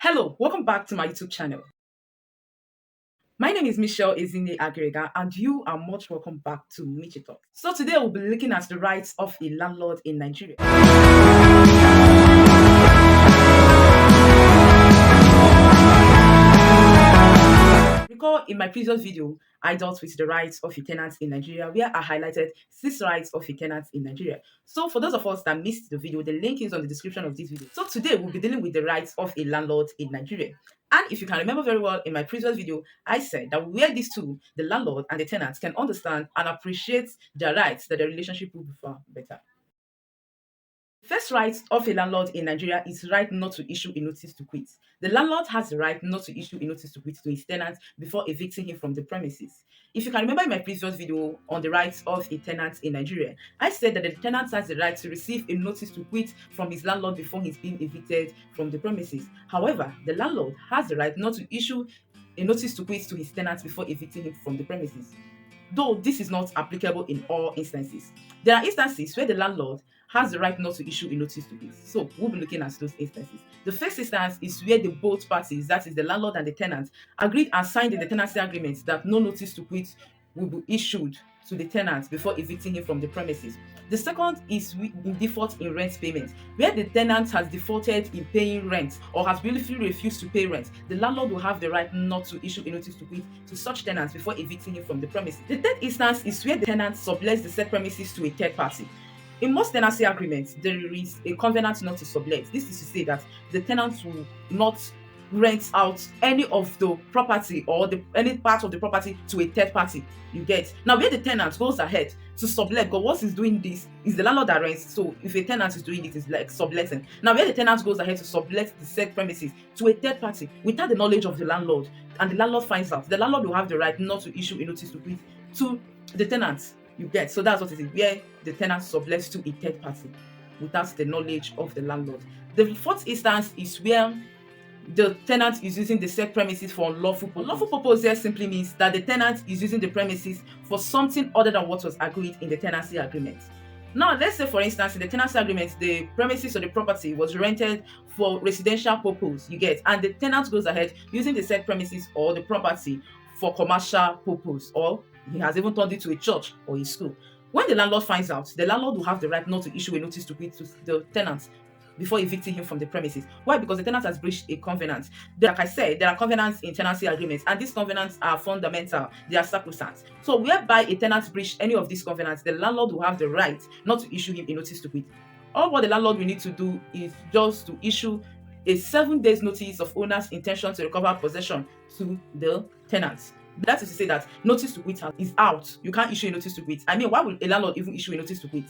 Hello, welcome back to my YouTube channel. My name is Michelle Ezine Agrega, and you are much welcome back to Michytalks. So today we'll be looking at the rights of a landlord in Nigeria. Recall in my previous video, I dealt with the rights of a tenant in Nigeria, where I highlighted 6 rights of a tenant in Nigeria. So for those of us that missed the video, the link is on the description of this video. So today we'll be dealing with the rights of a landlord in Nigeria. And if you can remember very well, in my previous video, I said that where these two, the landlord and the tenant, can understand and appreciate their rights, that the relationship will be far better. First right of a landlord in Nigeria is right not to issue a notice to quit. The landlord has the right not to issue a notice to quit to his tenant before evicting him from the premises. If you can remember in my previous video on the rights of a tenant in Nigeria, I said that the tenant has the right to receive a notice to quit from his landlord before he's being evicted from the premises. However, the landlord has the right not to issue a notice to quit to his tenant before evicting him from the premises. Though this is not applicable in all instances. There are instances where the landlord has the right not to issue a notice to quit. So we'll be looking at those instances. The first instance is where the both parties, that is the landlord and the tenant, agreed and signed in the tenancy agreement that no notice to quit will be issued to the tenant before evicting him from the premises. The second is in default in rent payment, where the tenant has defaulted in paying rent or has willfully refused to pay rent. The landlord will have the right not to issue a notice to quit to such tenants before evicting him from the premises. The third instance is where the tenant sublets the said premises to a third party. In most tenancy agreements, there is a covenant not to sublet. This is to say that the tenant will not rent out any of the property or any part of the property to a third party. You get now where the tenant goes ahead to sublet, but what is doing this is the landlord that rents. So if a tenant is doing it, it's like subletting. Now where the tenant goes ahead to sublet the said premises to a third party without the knowledge of the landlord, and the landlord finds out, the landlord will have the right not to issue a notice to quit to the tenant. You get, so that's what it is, where the tenant sublets to a third party without the knowledge of the landlord. The fourth instance is where the tenant is using the said premises for unlawful purpose. Unlawful purpose here simply means that the tenant is using the premises for something other than what was agreed in the tenancy agreement. Now, let's say, for instance, in the tenancy agreement, the premises or the property was rented for residential purpose, you get, and the tenant goes ahead using the said premises or the property for commercial purpose, or he has even turned it to a church or a school. When the landlord finds out, the landlord will have the right not to issue a notice to quit to the tenant before evicting him from the premises. Why? Because the tenant has breached a covenant. Like I said, there are covenants in tenancy agreements, and these covenants are fundamental. They are sacrosanct. So whereby a tenant breached any of these covenants, the landlord will have the right not to issue him a notice to quit. All what the landlord will need to do is just to issue a 7 days notice of owner's intention to recover possession to the tenant. That is to say that notice to quit is out. You can't issue a notice to quit. I mean, why would a landlord even issue a notice to quit?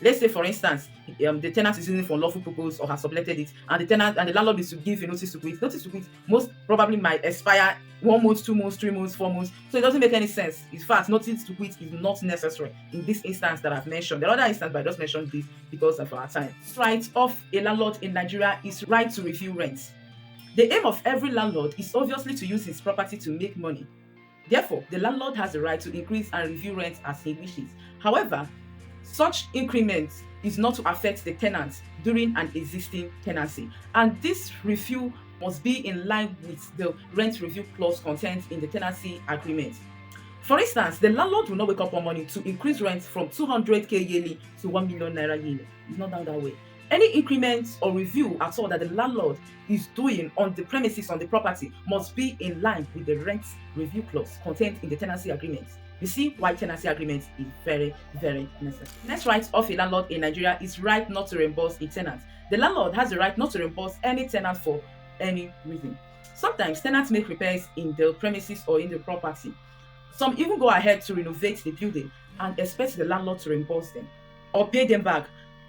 Let's say, for instance, the tenant is using it for lawful purpose or has subletted it, and the tenant and the landlord is to give a notice to quit. Notice to quit most probably might expire 1 month, 2 months, 3 months, 4 months. So it doesn't make any sense. In fact, notice to quit is not necessary in this instance that I've mentioned. The other instance, but I just mentioned this because of our time. Right of a landlord in Nigeria is right to review rent. The aim of every landlord is obviously to use his property to make money. Therefore, the landlord has the right to increase and review rent as he wishes. However, such increment is not to affect the tenant during an existing tenancy, and this review must be in line with the rent review clause contained in the tenancy agreement. For instance, the landlord will not wake up one morning to increase rent from 200k yearly to 1 million naira yearly. It's not done that way. Any increment or review at all that the landlord is doing on the premises on the property must be in line with the rent review clause contained in the tenancy agreement. You see why tenancy agreement is very, very necessary. Next right of a landlord in Nigeria is right not to reimburse a tenant. The landlord has the right not to reimburse any tenant for any reason. Sometimes tenants make repairs in the premises or in the property. Some even go ahead to renovate the building and expect the landlord to reimburse them or pay them back.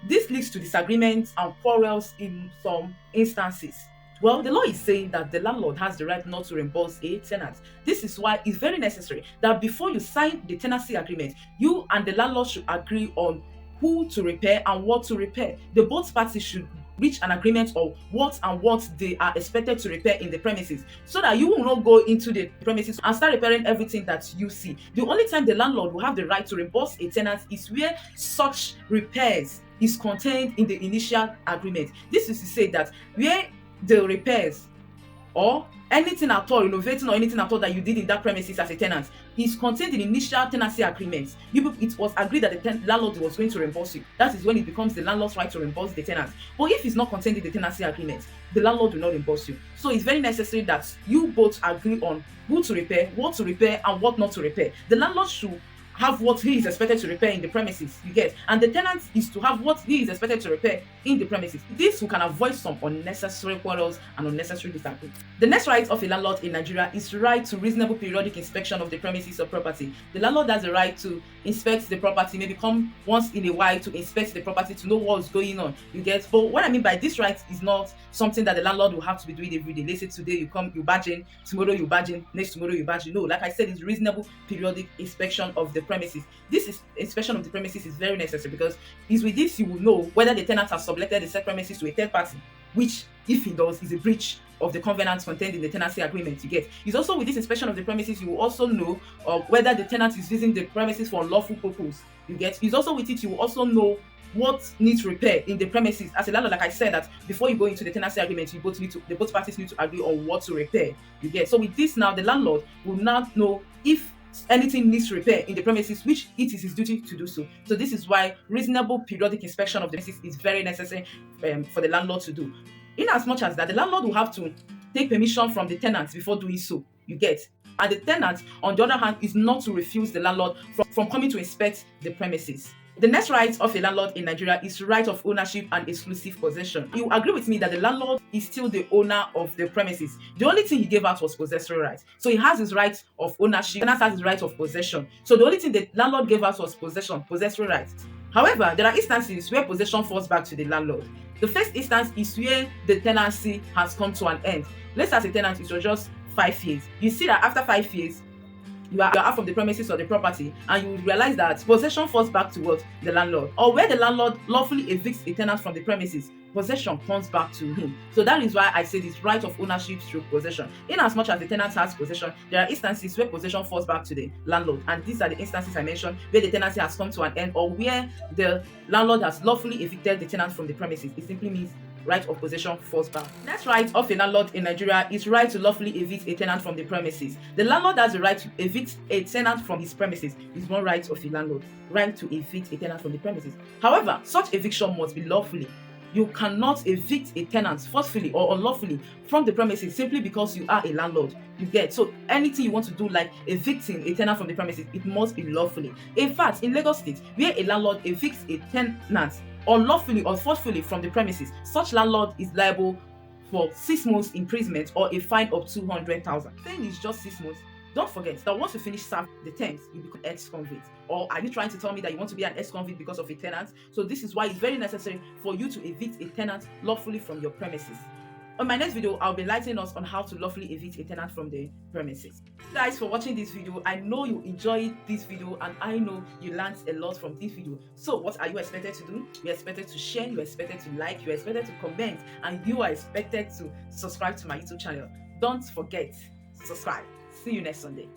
This leads to disagreements and quarrels in some instances. Well, the law is saying that the landlord has the right not to reimburse a tenant. This is why it's very necessary that before you sign the tenancy agreement, you and the landlord should agree on who to repair and what to repair. The both parties should reach an agreement of what they are expected to repair in the premises, so that you will not go into the premises and start repairing everything that you see. The only time the landlord will have the right to reimburse a tenant is where such repairs is contained in the initial agreement. This is to say that where the repairs or anything at all, renovating or anything at all that you did in that premises as a tenant is contained in initial tenancy agreement. It was agreed that the landlord was going to reimburse you. That is when it becomes the landlord's right to reimburse the tenant. But if it's not contained in the tenancy agreement, the landlord will not reimburse you. So it's very necessary that you both agree on who to repair, what to repair, and what not to repair. The landlord should have what he is expected to repair in the premises, you get, and the tenant is to have what he is expected to repair in the premises. This will can avoid some unnecessary quarrels and unnecessary disagreements. The next right of a landlord in Nigeria is right to reasonable periodic inspection of the premises or property. The landlord has the right to inspect the property, maybe come once in a while to inspect the property to know what's going on, you get. But what I mean by this right is not something that the landlord will have to be doing every day. Let's say today you come, you badge in, tomorrow you badge in, next tomorrow you badge in. No, like I said, it's reasonable periodic inspection of the premises. This is inspection of the premises is very necessary because it's with this you will know whether the tenant has subletted the said premises to a third party, which, if he does, is a breach of the covenants contained in the tenancy agreement, you get. It's also with this inspection of the premises you will also know whether the tenant is using the premises for unlawful purpose, you get. It's also with it you will also know what needs repair in the premises. As a landlord, like I said, that before you go into the tenancy agreement, the both parties need to agree on what to repair, you get. So with this now, the landlord will now know if anything needs repair in the premises, which it is his duty to do so. So this is why reasonable periodic inspection of the premises is very necessary for the landlord to do. In as much as that, the landlord will have to take permission from the tenant before doing so, you get. And the tenant, on the other hand, is not to refuse the landlord from coming to inspect the premises. The next right of a landlord in Nigeria is right of ownership and exclusive possession. You agree with me that the landlord is still the owner of the premises. The only thing he gave out was possessory rights. So he has his right of ownership, and has his right of possession. So the only thing the landlord gave out was possessory rights. However, there are instances where possession falls back to the landlord. The first instance is where the tenancy has come to an end. Let's say as a tenant, it was just 5 years. You see that after 5 years, you are out from the premises or the property, and you realize that possession falls back to what? The landlord. Or where the landlord lawfully evicts a tenant from the premises, possession comes back to him. So that is why I say this right of ownership through possession. In as much as the tenant has possession, there are instances where possession falls back to the landlord, and these are the instances I mentioned where the tenancy has come to an end or where the landlord has lawfully evicted the tenant from the premises. It simply means right of possession falls back. Next right of a landlord in Nigeria is right to lawfully evict a tenant from the premises. The landlord has the right to evict a tenant from his premises. It's one right of a landlord, right to evict a tenant from the premises. However, such eviction must be lawfully. You cannot evict a tenant forcefully or unlawfully from the premises simply because you are a landlord. You get. So anything you want to do, like evicting a tenant from the premises, it must be lawfully. In fact, in Lagos State, where a landlord evicts a tenant unlawfully or forcefully from the premises, such landlord is liable for 6 months imprisonment or a fine of 200,000. Saying it's just 6 months. Don't forget that once you finish serving the terms, you become ex-convict. Or are you trying to tell me that you want to be an ex-convict because of a tenant? So this is why it's very necessary for you to evict a tenant lawfully from your premises. On my next video, I'll be enlightening us on how to lawfully evict a tenant from the premises. Guys, for watching this video, I know you enjoyed this video and I know you learned a lot from this video. So what are you expected to do? You're expected to share, you're expected to like, you're expected to comment, and you are expected to subscribe to my YouTube channel. Don't forget, subscribe. See you next Sunday.